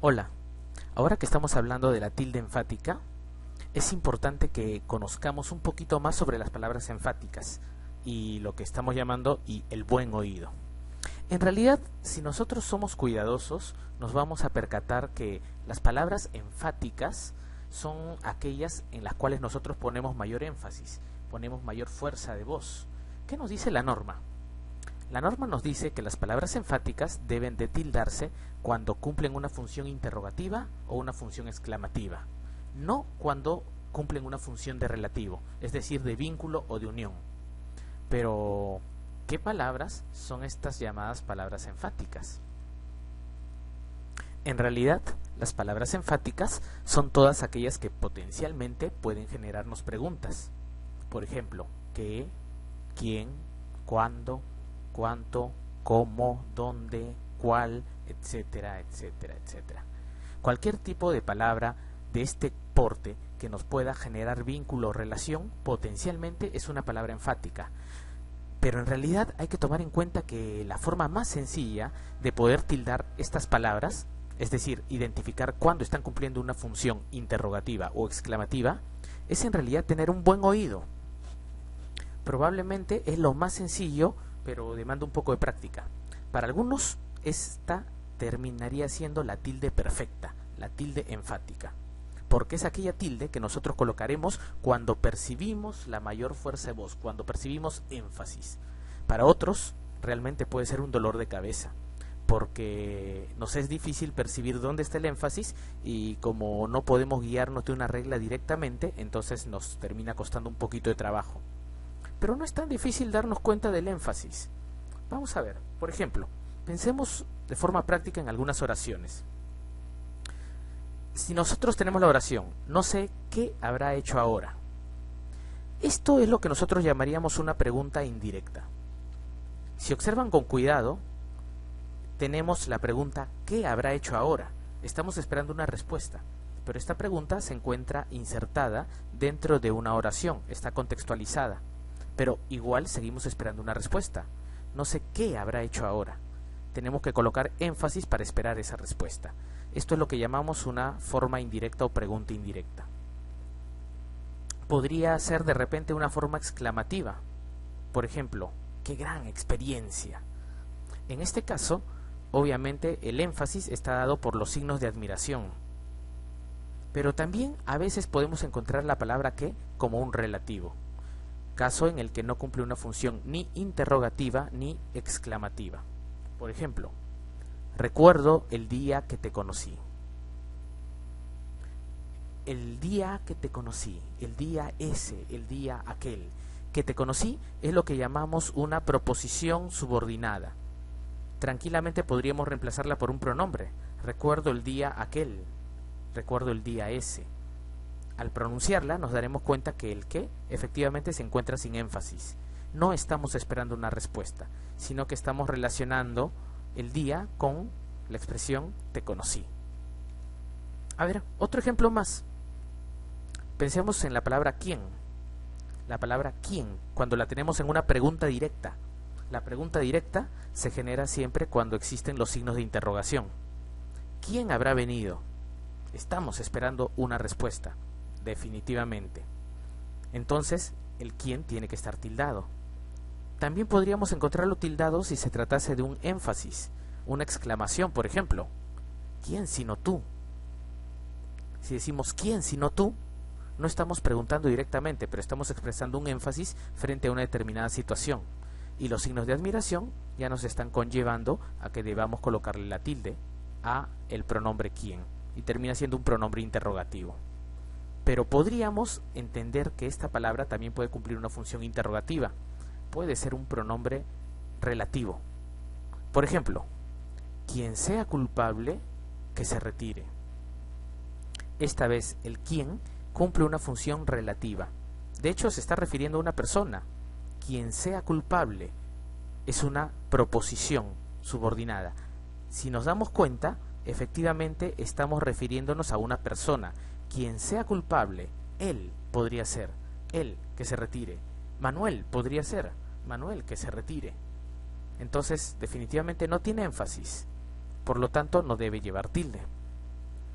Hola, ahora que estamos hablando de la tilde enfática, es importante que conozcamos un poquito más sobre las palabras enfáticas y lo que estamos llamando el buen oído. En realidad, si nosotros somos cuidadosos, nos vamos a percatar que las palabras enfáticas son aquellas en las cuales nosotros ponemos mayor énfasis, ponemos mayor fuerza de voz. ¿Qué nos dice la norma? La norma nos dice que las palabras enfáticas deben de tildarse cuando cumplen una función interrogativa o una función exclamativa, no cuando cumplen una función de relativo, es decir, de vínculo o de unión. Pero, ¿qué palabras son estas llamadas palabras enfáticas? En realidad, las palabras enfáticas son todas aquellas que potencialmente pueden generarnos preguntas. Por ejemplo, ¿qué?, ¿quién?, ¿cuándo?, ¿cuánto?, ¿cómo?, ¿dónde?, ¿cuál?, etcétera, etcétera, etcétera. Cualquier tipo de palabra de este porte que nos pueda generar vínculo o relación, potencialmente es una palabra enfática. Pero en realidad hay que tomar en cuenta que la forma más sencilla de poder tildar estas palabras, es decir, identificar cuándo están cumpliendo una función interrogativa o exclamativa, es en realidad tener un buen oído. Probablemente es lo más sencillo, pero demanda un poco de práctica. Para algunos, esta terminaría siendo la tilde perfecta, la tilde enfática, porque es aquella tilde que nosotros colocaremos cuando percibimos la mayor fuerza de voz, cuando percibimos énfasis. Para otros, realmente puede ser un dolor de cabeza, porque nos es difícil percibir dónde está el énfasis y como no podemos guiarnos de una regla directamente, entonces nos termina costando un poquito de trabajo. Pero no es tan difícil darnos cuenta del énfasis. Vamos a ver, por ejemplo, pensemos de forma práctica en algunas oraciones. Si nosotros tenemos la oración, no sé qué habrá hecho ahora. Esto es lo que nosotros llamaríamos una pregunta indirecta. Si observan con cuidado, tenemos la pregunta ¿qué habrá hecho ahora? Estamos esperando una respuesta, pero esta pregunta se encuentra insertada dentro de una oración, está contextualizada, pero igual seguimos esperando una respuesta. No sé qué habrá hecho ahora. Tenemos que colocar énfasis para esperar esa respuesta. Esto es lo que llamamos una forma indirecta o pregunta indirecta. Podría ser de repente una forma exclamativa. Por ejemplo, ¡qué gran experiencia! En este caso, obviamente el énfasis está dado por los signos de admiración. Pero también a veces podemos encontrar la palabra ¿qué? Como un relativo, caso en el que no cumple una función ni interrogativa ni exclamativa. Por ejemplo, recuerdo el día que te conocí. El día que te conocí, el día ese, el día aquel. Que te conocí es lo que llamamos una proposición subordinada. Tranquilamente podríamos reemplazarla por un pronombre. Recuerdo el día aquel, recuerdo el día ese. Al pronunciarla nos daremos cuenta que el qué efectivamente se encuentra sin énfasis. No estamos esperando una respuesta, sino que estamos relacionando el día con la expresión te conocí. A ver, otro ejemplo más. Pensemos en la palabra quién. La palabra quién, cuando la tenemos en una pregunta directa. La pregunta directa se genera siempre cuando existen los signos de interrogación. ¿Quién habrá venido? Estamos esperando una respuesta, definitivamente. Entonces, el quién tiene que estar tildado. También podríamos encontrarlo tildado si se tratase de un énfasis, una exclamación, por ejemplo. ¿Quién sino tú? Si decimos ¿quién sino tú? No estamos preguntando directamente, pero estamos expresando un énfasis frente a una determinada situación. Y los signos de admiración ya nos están conllevando a que debamos colocarle la tilde a el pronombre quién, y termina siendo un pronombre interrogativo. Pero podríamos entender que esta palabra también puede cumplir una función interrogativa. Puede ser un pronombre relativo. Por ejemplo, quien sea culpable, que se retire. Esta vez el quién cumple una función relativa. De hecho, se está refiriendo a una persona. Quien sea culpable es una proposición subordinada. Si nos damos cuenta, efectivamente estamos refiriéndonos a una persona. Quien sea culpable, él podría ser, él que se retire. Manuel podría ser, Manuel que se retire. Entonces, definitivamente no tiene énfasis. Por lo tanto, no debe llevar tilde.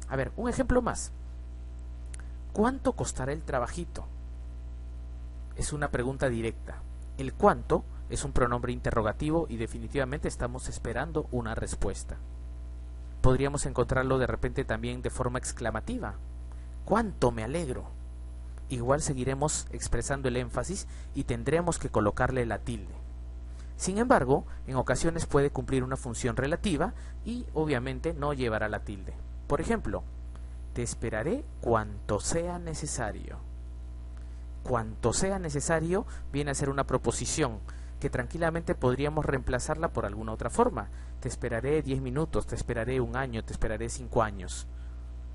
A ver, un ejemplo más. ¿Cuánto costará el trabajito? Es una pregunta directa. El cuánto es un pronombre interrogativo y definitivamente estamos esperando una respuesta. Podríamos encontrarlo de repente también de forma exclamativa. ¡Cuánto me alegro! Igual seguiremos expresando el énfasis y tendremos que colocarle la tilde. Sin embargo, en ocasiones puede cumplir una función relativa y obviamente no llevará la tilde. Por ejemplo, te esperaré cuanto sea necesario. Cuanto sea necesario viene a ser una proposición que tranquilamente podríamos reemplazarla por alguna otra forma. Te esperaré 10 minutos, te esperaré 1 año, te esperaré 5 años.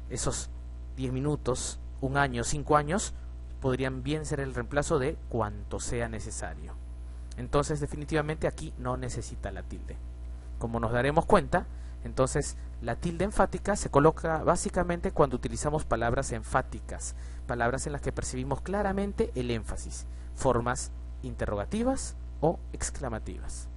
Esos 10 minutos, 1 año, 5 años podrían bien ser el reemplazo de cuanto sea necesario. Entonces definitivamente aquí no necesita la tilde. Como nos daremos cuenta, entonces la tilde enfática se coloca básicamente cuando utilizamos palabras enfáticas, palabras en las que percibimos claramente el énfasis, formas interrogativas o exclamativas.